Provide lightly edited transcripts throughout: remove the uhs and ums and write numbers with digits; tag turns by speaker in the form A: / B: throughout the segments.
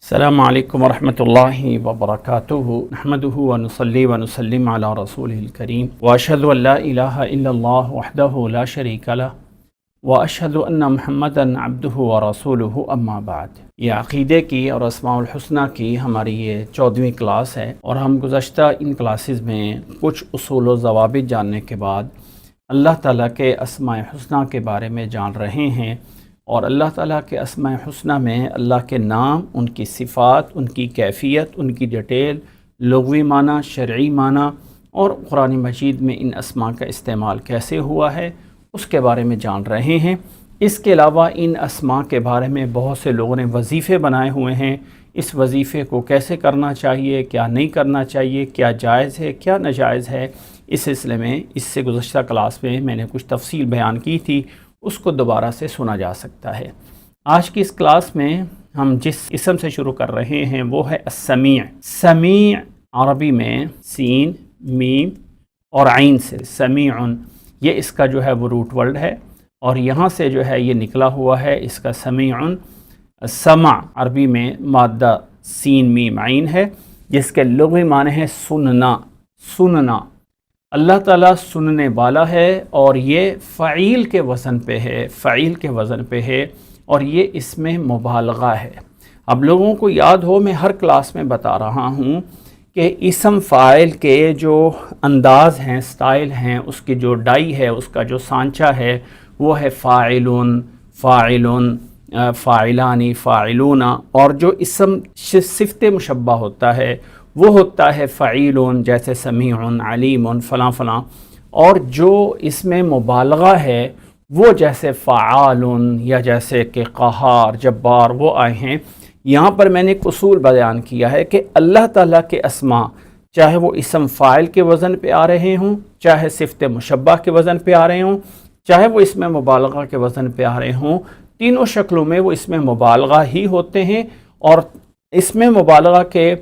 A: السلام علیکم ورحمۃ اللہ وبرکاتہ نحمده ونصلی ونسلم علی رسولہ الکریم واشہد ان لا الہ الا اللہ وحدہ لا شریک لہ واشہد ان محمدا عبدہ ورسولہ اما بعد۔ یہ عقیدے کی اور اسماء الحسنہ کی ہماری یہ 14ویں کلاس ہے، اور ہم گزشتہ ان کلاسز میں کچھ اصول و ضوابط جاننے کے بعد اللہ تعالیٰ کے اسماء الحسنہ کے بارے میں جان رہے ہیں، اور اللہ تعالیٰ کے اسماء الحسنہ میں اللہ کے نام، ان کی صفات، ان کی کیفیت، ان کی ڈیٹیل، لغوی معنی، شرعی معنی، اور قرآن مجید میں ان اسماء کا استعمال کیسے ہوا ہے اس کے بارے میں جان رہے ہیں۔ اس کے علاوہ ان اسماء کے بارے میں بہت سے لوگوں نے وظیفے بنائے ہوئے ہیں، اس وظیفے کو کیسے کرنا چاہیے، کیا نہیں کرنا چاہیے، کیا جائز ہے، کیا ناجائز ہے۔ اس سلسلے میں اس سے گزشتہ کلاس میں نے کچھ تفصیل بیان کی تھی، اس کو دوبارہ سے سنا جا سکتا ہے۔ آج کی اس کلاس میں ہم جس اسم سے شروع کر رہے ہیں وہ ہے السمیع۔ سمیع عربی میں سین، میم اور عین سے سمیع، یہ اس کا جو ہے وہ روٹ ورڈ ہے، اور یہاں سے جو ہے یہ نکلا ہوا ہے اس کا سمیع۔ سمع عربی میں مادہ سین میم عین ہے، جس کے لغوی معنی ہے سننا، سننا۔ اللہ تعالیٰ سننے والا ہے، اور یہ فعیل کے وزن پہ ہے، فعیل کے وزن پہ ہے، اور یہ اس میں مبالغہ ہے۔ اب لوگوں کو یاد ہو، میں ہر کلاس میں بتا رہا ہوں کہ اسم فاعل کے جو انداز ہیں، سٹائل ہیں، اس کی جو ڈائی ہے، اس کا جو سانچہ ہے، وہ ہے فاعلون، فاعلون، فاعلانی، فاعلون، اور جو اسم صفت مشبہ ہوتا ہے وہ ہوتا ہے فعیلون، جیسے سمیع، علیم، فلاں فلاں، اور جو اس میں مبالغہ ہے وہ جیسے فعال، یا جیسے کہ قہار، جبار، وہ آئے ہیں۔ یہاں پر میں نے ایک اصول بیان کیا ہے کہ اللہ تعالیٰ کے اسماء، چاہے وہ اسم فاعل کے وزن پہ آ رہے ہوں، چاہے صفت مشبہ کے وزن پہ آ رہے ہوں، چاہے وہ اسم مبالغہ کے وزن پہ آ رہے ہوں، تینوں شکلوں میں وہ اسم مبالغہ ہی ہوتے ہیں، اور اسم مبالغہ کے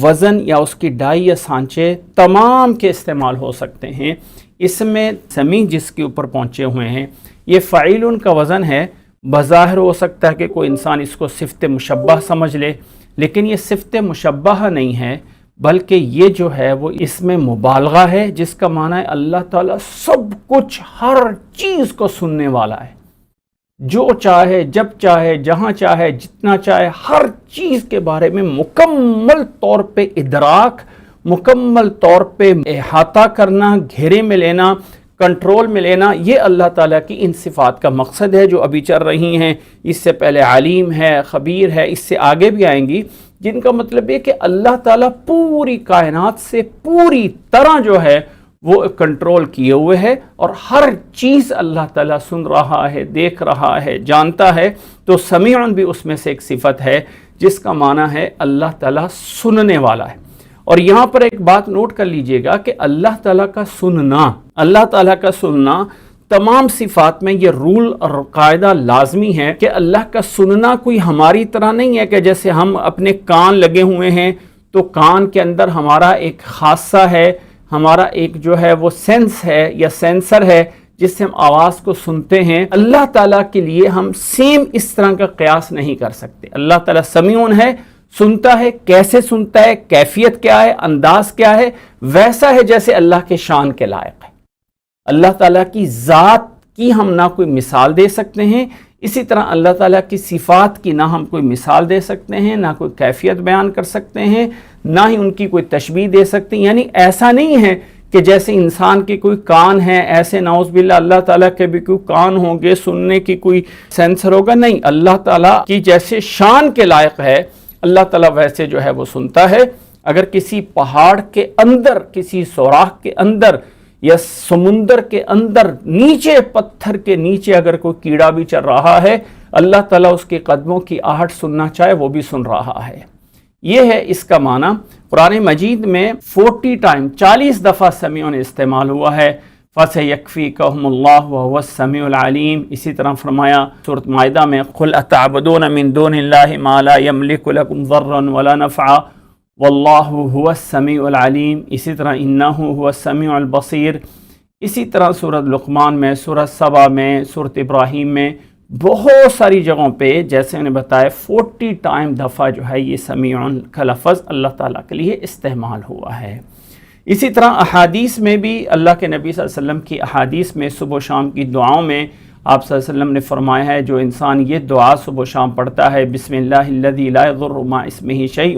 A: وزن یا اس کی ڈائی یا سانچے تمام کے استعمال ہو سکتے ہیں۔ اس میں سمیع جس کے اوپر پہنچے ہوئے ہیں، یہ فعیلن کا وزن ہے۔ بظاہر ہو سکتا ہے کہ کوئی انسان اس کو صفت مشبہ سمجھ لے، لیکن یہ صفت مشبہ نہیں ہے، بلکہ یہ جو ہے وہ اس میں مبالغہ ہے، جس کا معنی ہے اللہ تعالیٰ سب کچھ، ہر چیز کو سننے والا ہے، جو چاہے، جب چاہے، جہاں چاہے، جتنا چاہے، ہر چیز کے بارے میں مکمل طور پہ ادراک، مکمل طور پہ احاطہ کرنا، گھیرے میں لینا، کنٹرول میں لینا، یہ اللہ تعالیٰ کی ان صفات کا مقصد ہے جو ابھی چل رہی ہیں۔ اس سے پہلے علیم ہے، خبیر ہے، اس سے آگے بھی آئیں گی، جن کا مطلب ہے کہ اللہ تعالیٰ پوری کائنات سے پوری طرح جو ہے وہ کنٹرول کیے ہوئے ہے، اور ہر چیز اللہ تعالیٰ سن رہا ہے، دیکھ رہا ہے، جانتا ہے۔ تو سمیع بھی اس میں سے ایک صفت ہے، جس کا معنی ہے اللہ تعالیٰ سننے والا ہے۔ اور یہاں پر ایک بات نوٹ کر لیجئے گا کہ اللہ تعالیٰ کا سننا، اللہ تعالیٰ کا سننا تمام صفات میں یہ رول اور قاعدہ لازمی ہے کہ اللہ کا سننا کوئی ہماری طرح نہیں ہے کہ جیسے ہم اپنے کان لگے ہوئے ہیں تو کان کے اندر ہمارا ایک خاصہ ہے، ہمارا ایک جو ہے وہ سینس ہے یا سینسر ہے جس سے ہم آواز کو سنتے ہیں۔ اللہ تعالیٰ کے لیے ہم سیم اس طرح کا قیاس نہیں کر سکتے۔ اللہ تعالیٰ سمیع ہے، سنتا ہے، کیسے سنتا ہے، کیفیت کیا ہے، انداز کیا ہے، ویسا ہے جیسے اللہ کے شان کے لائق ہے۔ اللہ تعالیٰ کی ذات کی ہم نہ کوئی مثال دے سکتے ہیں، اسی طرح اللہ تعالیٰ کی صفات کی نہ ہم کوئی مثال دے سکتے ہیں، نہ کوئی کیفیت بیان کر سکتے ہیں، نہ ہی ان کی کوئی تشبیہ دے سکتے ہیں۔ یعنی ایسا نہیں ہے کہ جیسے انسان کے کوئی کان ہیں، ایسے نعوذ باللہ اللہ تعالیٰ کے بھی کوئی کان ہوں گے، سننے کی کوئی سینسر ہوگا، نہیں۔ اللہ تعالیٰ کی جیسے شان کے لائق ہے، اللہ تعالیٰ ویسے جو ہے وہ سنتا ہے۔ اگر کسی پہاڑ کے اندر، کسی سوراخ کے اندر، یا سمندر کے اندر، نیچے پتھر کے نیچے اگر کوئی کیڑا بھی چل رہا ہے، اللہ تعالیٰ اس کے قدموں کی آہٹ سننا چاہے وہ بھی سن رہا ہے۔ یہ ہے اس کا معنی۔ قرآن مجید میں 40 دفعہ سمیع استعمال ہوا ہے۔ فَسَيَكْفِيكَهُمُ اللَّهُ وَهُوَ السَّمِيعُ الْعَلِيمُ، اسی طرح فرمایا سورۃ مائدہ میں قُلْ أَتَعْبُدُونَ مِن دُونِ اللَّهِ مَا لَا يَمْلِكُ لَكُمْ ضَرًّا وَلَا نَفْعًا وَاللَّهُ هُوَ السَّمِيعُ الْعَلِيمُ، اسی طرح إِنَّهُ هُوَ السَّمِيعُ الْبَصِيرُ، اسی طرح سورۃ لقمان میں، سورۃ سبا میں، سورۃ ابراہیم میں بہت ساری جگہوں پہ جیسے انہیں بتایا 40 دفعہ جو ہے یہ سمیعن کا لفظ اللہ تعالیٰ کے لیے استعمال ہوا ہے۔ اسی طرح احادیث میں بھی اللہ کے نبی صلی اللہ علیہ وسلم کی احادیث میں صبح و شام کی دعاؤں میں آپ صلی اللہ علیہ وسلم نے فرمایا ہے جو انسان یہ دعا صبح و شام پڑھتا ہے بسم اللہ الذی لا یضر مع اسمہ شیء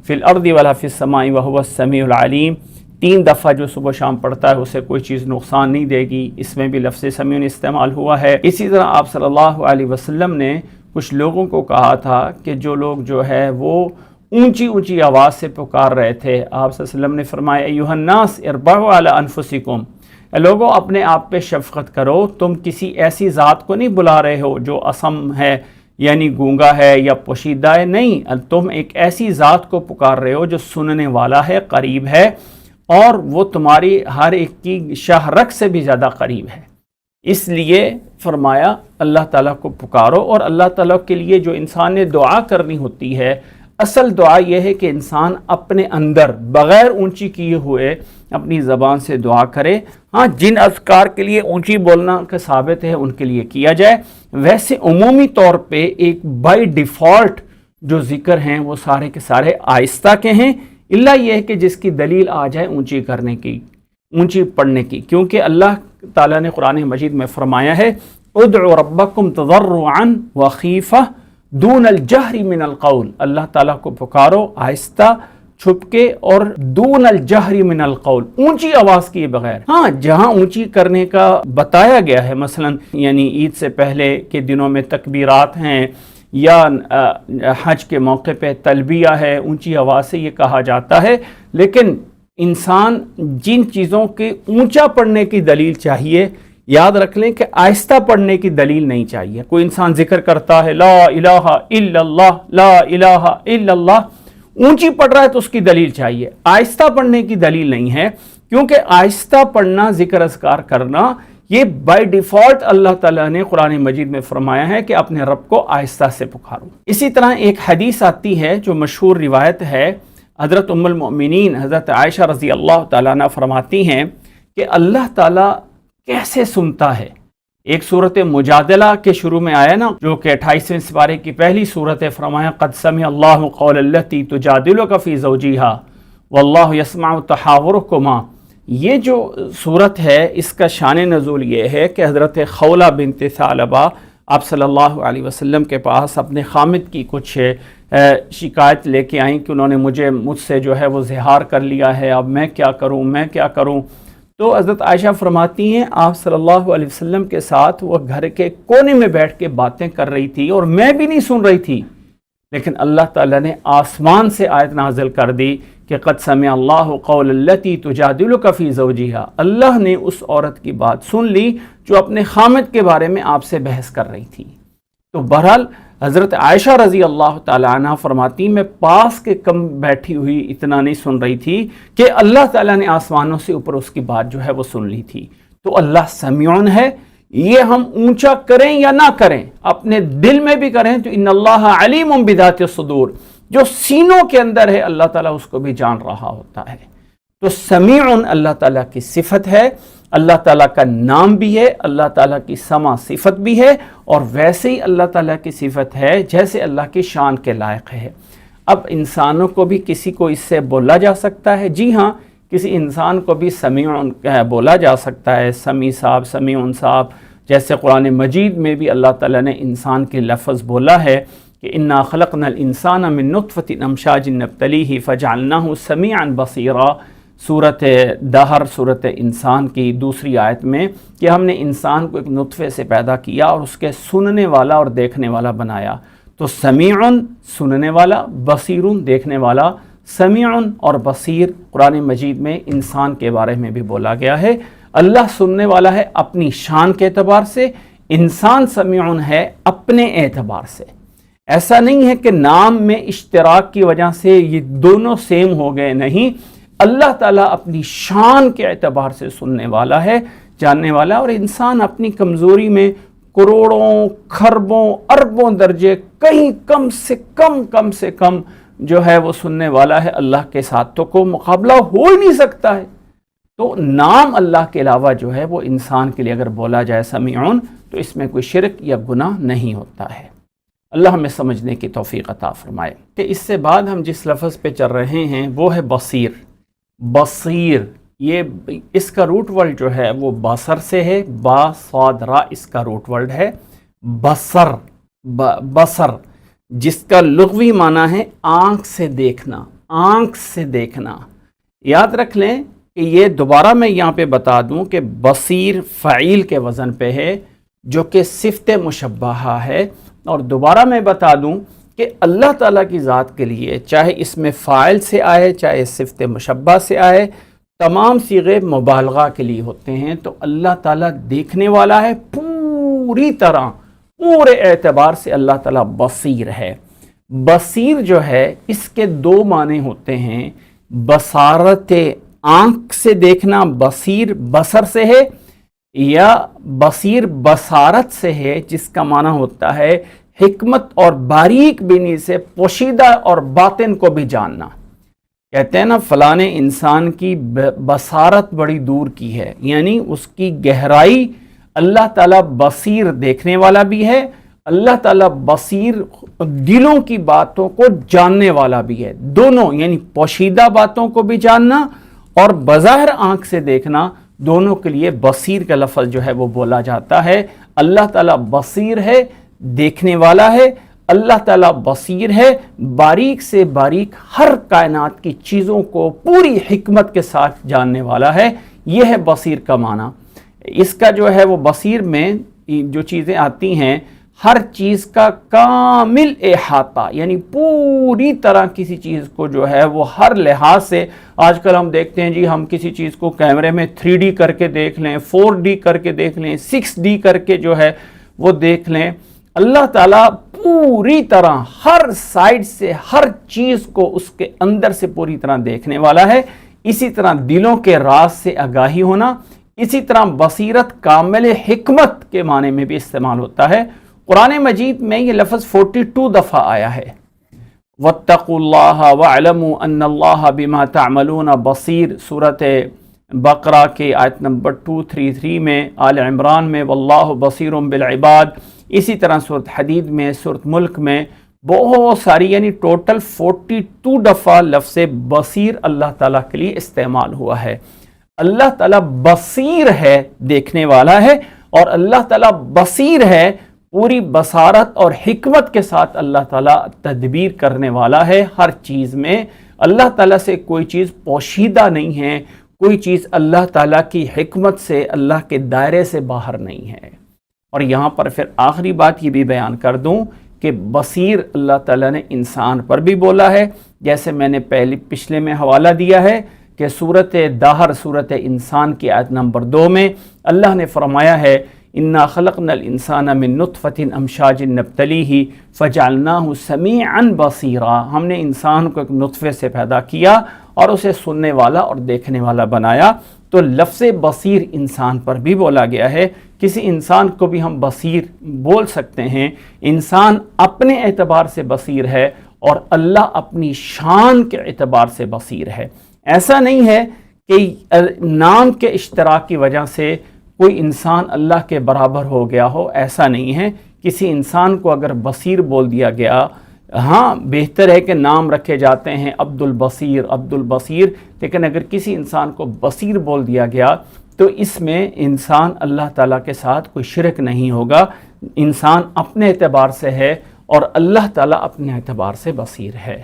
A: فی الارض ولا فی السماء وہو السمیع العلیم، 3 دفعہ جو صبح و شام پڑھتا ہے اسے کوئی چیز نقصان نہیں دے گی، اس میں بھی لفظ سمیع استعمال ہوا ہے۔ اسی طرح آپ صلی اللہ علیہ وسلم نے کچھ لوگوں کو کہا تھا کہ جو لوگ جو ہے وہ اونچی اونچی آواز سے پکار رہے تھے، آپ صلی اللہ علیہ وسلم نے فرمایا ایھا الناس اربعوا علی انفسکم، اے لوگو اپنے آپ پہ شفقت کرو، تم کسی ایسی ذات کو نہیں بلا رہے ہو جو اصم ہے یعنی گونگا ہے یا پوشیدہ ہے، نہیں، تم ایک ایسی ذات کو پکار رہے ہو جو سننے والا ہے، قریب ہے، اور وہ تمہاری ہر ایک کی شاہ رگ سے بھی زیادہ قریب ہے۔ اس لیے فرمایا اللہ تعالیٰ کو پکارو، اور اللہ تعالیٰ کے لیے جو انسان نے دعا کرنی ہوتی ہے، اصل دعا یہ ہے کہ انسان اپنے اندر بغیر اونچی کیے ہوئے اپنی زبان سے دعا کرے۔ ہاں جن اذکار کے لیے اونچی بولنا کا ثابت ہے ان کے لیے کیا جائے، ویسے عمومی طور پہ ایک بائی ڈیفالٹ جو ذکر ہیں وہ سارے کے سارے آہستہ کے ہیں، الا یہ ہے کہ جس کی دلیل آ جائے اونچی کرنے کی، اونچی پڑھنے کی، کیونکہ اللہ تعالیٰ نے قرآن مجید میں فرمایا ہے ادعوا ربکم تضرعا وخیفہ دون الجہر من القول، اللہ تعالیٰ کو پکارو آہستہ، چھپ کے، اور دون الجہر من القول، اونچی آواز کیے بغیر۔ ہاں جہاں اونچی کرنے کا بتایا گیا ہے، مثلا یعنی عید سے پہلے کے دنوں میں تکبیرات ہیں، یا حج کے موقع پہ تلبیہ ہے، اونچی آواز سے یہ کہا جاتا ہے، لیکن انسان جن چیزوں کے اونچا پڑھنے کی دلیل چاہیے، یاد رکھ لیں کہ آہستہ پڑھنے کی دلیل نہیں چاہیے۔ کوئی انسان ذکر کرتا ہے لا الہ الا اللہ، لا الہ الا اللہ، اونچی پڑھ رہا ہے تو اس کی دلیل چاہیے، آہستہ پڑھنے کی دلیل نہیں ہے، کیونکہ آہستہ پڑھنا، ذکر اذکار کرنا، یہ بائی ڈیفالٹ اللہ تعالیٰ نے قرآن مجید میں فرمایا ہے کہ اپنے رب کو آہستہ سے پکارو۔ اسی طرح ایک حدیث آتی ہے جو مشہور روایت ہے، حضرت ام المؤمنین حضرت عائشہ رضی اللہ تعالیٰ عنہ فرماتی ہیں کہ اللہ تعالیٰ کیسے سنتا ہے۔ ایک صورت مجادلہ کے شروع میں آیا نا، جو کہ 28ویں سپارے کی پہلی صورت ہے، فرمایا قد سمع اللہ قول التی تجادلک فی زوجہا واللہ یسمع تحاورکما۔ یہ جو صورت ہے اس کا شان نزول یہ ہے کہ حضرت خولہ بنت ثعلبہ آپ صلی اللہ علیہ وسلم کے پاس اپنے خامد کی کچھ شکایت لے کے آئیں کہ انہوں نے مجھ سے جو ہے وہ زہار کر لیا ہے، اب میں کیا کروں۔ تو حضرت عائشہ فرماتی ہیں آپ صلی اللہ علیہ وسلم کے ساتھ وہ گھر کے کونے میں بیٹھ کے باتیں کر رہی تھی اور میں بھی نہیں سن رہی تھی، لیکن اللہ تعالیٰ نے آسمان سے آیت نازل کر دی کہ قد سمع اللہ قول التی تجادلک فی زوجہا، اللہ نے اس عورت کی بات سن لی جو اپنے خامد کے بارے میں آپ سے بحث کر رہی تھی۔ تو بہرحال حضرت عائشہ رضی اللہ تعالیٰ عنہ فرماتی میں پاس کے کم بیٹھی ہوئی اتنا نہیں سن رہی تھی کہ اللہ تعالیٰ نے آسمانوں سے اوپر اس کی بات جو ہے وہ سن لی تھی۔ تو اللہ سمیعن ہے، یہ ہم اونچا کریں یا نہ کریں، اپنے دل میں بھی کریں تو ان اللہ علیم بذات الصدور، جو سینوں کے اندر ہے اللہ تعالیٰ اس کو بھی جان رہا ہوتا ہے۔ تو سمیعن اللہ تعالیٰ کی صفت ہے، اللہ تعالیٰ کا نام بھی ہے، اللہ تعالیٰ کی سما صفت بھی ہے، اور ویسے ہی اللہ تعالیٰ کی صفت ہے جیسے اللہ کی شان کے لائق ہے۔ اب انسانوں کو بھی کسی کو اس سے بولا جا سکتا ہے، جی ہاں، کسی انسان کو بھی سمیعن بولا جا سکتا ہے، سمیع صاحب، سمیعن صاحب، جیسے قرآن مجید میں بھی اللہ تعالیٰ نے انسان کے لفظ بولا ہے کہ انا خلقنا الانسان من نطفۃ امشاج نبتلیہ فجعلناہ سمیعا بصیرا، سورت دہر، سورت انسان کی دوسری آیت میں، کہ ہم نے انسان کو ایک نطفے سے پیدا کیا اور اس کے سننے والا اور دیکھنے والا بنایا۔ تو سمیعن سننے والا، بصیرن دیکھنے والا، سمیعن اور بصیر قرآن مجید میں انسان کے بارے میں بھی بولا گیا ہے۔ اللہ سننے والا ہے اپنی شان کے اعتبار سے، انسان سمیعن ہے اپنے اعتبار سے۔ ایسا نہیں ہے کہ نام میں اشتراک کی وجہ سے یہ دونوں سیم ہو گئے، نہیں، اللہ تعالیٰ اپنی شان کے اعتبار سے سننے والا ہے، جاننے والا، اور انسان اپنی کمزوری میں کروڑوں، کھربوں، اربوں درجے کہیں کم سے کم جو ہے وہ سننے والا ہے۔ اللہ کے ساتھ تو کوئی مقابلہ ہو ہی نہیں سکتا ہے۔ تو نام اللہ کے علاوہ جو ہے وہ انسان کے لیے اگر بولا جائے سمیعن، تو اس میں کوئی شرک یا گناہ نہیں ہوتا ہے۔ اللہ ہمیں سمجھنے کی توفیق عطا فرمائے کہ اس سے بعد ہم جس لفظ پہ چل رہے ہیں وہ ہے بصیر۔ بصیر یہ اس کا روٹ ورڈ جو ہے وہ بصر سے ہے، با صاد را اس کا روٹ ورڈ ہے۔ بصر بصر جس کا لغوی معنی ہے آنکھ سے دیکھنا، آنکھ سے دیکھنا۔ یاد رکھ لیں کہ یہ دوبارہ میں یہاں پہ بتا دوں کہ بصیر فعیل کے وزن پہ ہے جو کہ صفت مشبہہ ہے، اور دوبارہ میں بتا دوں کہ اللہ تعالیٰ کی ذات کے لیے چاہے اس میں فاعل سے آئے چاہے صفت مشبہ سے آئے، تمام صیغے مبالغہ کے لیے ہوتے ہیں۔ تو اللہ تعالیٰ دیکھنے والا ہے پوری طرح، پورے اعتبار سے اللہ تعالیٰ بصیر ہے۔ بصیر جو ہے اس کے دو معنی ہوتے ہیں، بصارت آنکھ سے دیکھنا بصیر بصر سے ہے، یا بصیر بصارت سے ہے جس کا معنی ہوتا ہے حکمت اور باریک بینی سے پوشیدہ اور باطن کو بھی جاننا۔ کہتے ہیں نا فلاں انسان کی بصارت بڑی دور کی ہے، یعنی اس کی گہرائی اللہ تعالیٰ بصیر دیکھنے والا بھی ہے، اللہ تعالیٰ بصیر دلوں کی باتوں کو جاننے والا بھی ہے۔ دونوں یعنی پوشیدہ باتوں کو بھی جاننا اور بظاہر آنکھ سے دیکھنا، دونوں کے لیے بصیر کا لفظ جو ہے وہ بولا جاتا ہے۔ اللہ تعالیٰ بصیر ہے، دیکھنے والا ہے، اللہ تعالیٰ بصیر ہے، باریک سے باریک ہر کائنات کی چیزوں کو پوری حکمت کے ساتھ جاننے والا ہے۔ یہ ہے بصیر کا معنی۔ اس کا جو ہے وہ بصیر میں جو چیزیں آتی ہیں، ہر چیز کا کامل احاطہ، یعنی پوری طرح کسی چیز کو جو ہے وہ ہر لحاظ سے، آج کل ہم دیکھتے ہیں جی ہم کسی چیز کو کیمرے میں 3D کر کے دیکھ لیں، 4D کر کے دیکھ لیں، 6D کر کے جو ہے وہ دیکھ لیں۔ اللہ تعالیٰ پوری طرح ہر سائڈ سے ہر چیز کو اس کے اندر سے پوری طرح دیکھنے والا ہے۔ اسی طرح دلوں کے راز سے آگاہی ہونا، اسی طرح بصیرت کامل حکمت کے معنی میں بھی استعمال ہوتا ہے۔ قرآن مجید میں یہ لفظ 42 دفعہ آیا ہے۔ وَاتَّقُوا اللَّهَ وَاعْلَمُوا أَنَّ اللَّهَ بِمَا تَعْمَلُونَ بصیر، سورۃ بقرہ کے آیت نمبر 233 میں، آل عمران میں وَاللَّهُ بَصِيرٌ بِالْعِبَادِ، اسی طرح سورۃ حدید میں، سورۃ ملک میں بہت ساری، یعنی ٹوٹل 42 دفعہ لفظ بصیر اللہ تعالیٰ کے لیے استعمال ہوا ہے۔ اللہ تعالیٰ بصیر ہے، دیکھنے والا ہے، اور اللہ تعالیٰ بصیر ہے، پوری بصارت اور حکمت کے ساتھ اللہ تعالیٰ تدبیر کرنے والا ہے ہر چیز میں۔ اللہ تعالیٰ سے کوئی چیز پوشیدہ نہیں ہے، کوئی چیز اللہ تعالیٰ کی حکمت سے، اللہ کے دائرے سے باہر نہیں ہے۔ اور یہاں پر پھر آخری بات یہ بھی بیان کر دوں کہ بصیر اللہ تعالیٰ نے انسان پر بھی بولا ہے، جیسے میں نے پچھلے میں حوالہ دیا ہے کہ سورۃ دہر، سورۃ انسان کی آیت نمبر 2 میں اللہ نے فرمایا ہے اِنَّا خَلَقْنَا الْإِنسَانَ مِن نُطْفَةٍ أَمْشَاجٍ نَبْتَلِيهِ فَجَعَلْنَاهُ سَمِيعًا بَصِيرًا، ہم نے انسان کو ایک نطفے سے پیدا کیا اور اسے سننے والا اور دیکھنے والا بنایا۔ تو لفظ بصیر انسان پر بھی بولا گیا ہے، کسی انسان کو بھی ہم بصیر بول سکتے ہیں۔ انسان اپنے اعتبار سے بصیر ہے اور اللہ اپنی شان کے اعتبار سے بصیر ہے۔ ایسا نہیں ہے کہ نام کے اشتراک کی وجہ سے کوئی انسان اللہ کے برابر ہو گیا ہو، ایسا نہیں ہے۔ کسی انسان کو اگر بصیر بول دیا گیا، ہاں بہتر ہے کہ نام رکھے جاتے ہیں عبد البصیر، عبد البصیر، لیکن اگر کسی انسان کو بصیر بول دیا گیا تو اس میں انسان اللہ تعالیٰ کے ساتھ کوئی شرک نہیں ہوگا۔ انسان اپنے اعتبار سے ہے اور اللہ تعالیٰ اپنے اعتبار سے بصیر ہے۔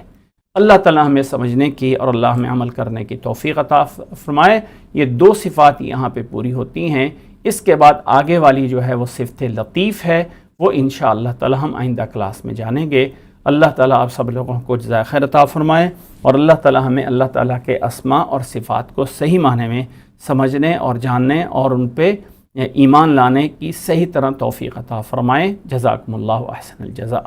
A: اللہ تعالیٰ ہمیں سمجھنے کی اور اللہ میں عمل کرنے کی توفیق عطا فرمائے۔ یہ 2 صفات یہاں پہ پوری ہوتی ہیں۔ اس کے بعد آگے والی جو ہے وہ صفت لطیف ہے، وہ انشاءاللہ تعالیٰ ہم آئندہ کلاس میں جانیں گے۔ اللہ تعالیٰ آپ سب لوگوں کو جزائے خیر عطا فرمائے، اور اللہ تعالیٰ ہمیں اللہ تعالیٰ کے اسماء اور صفات کو صحیح معنی میں سمجھنے اور جاننے اور ان پہ ایمان لانے کی صحیح طرح توفیق عطا فرمائے۔ جزاکم اللہ احسن الجزاء۔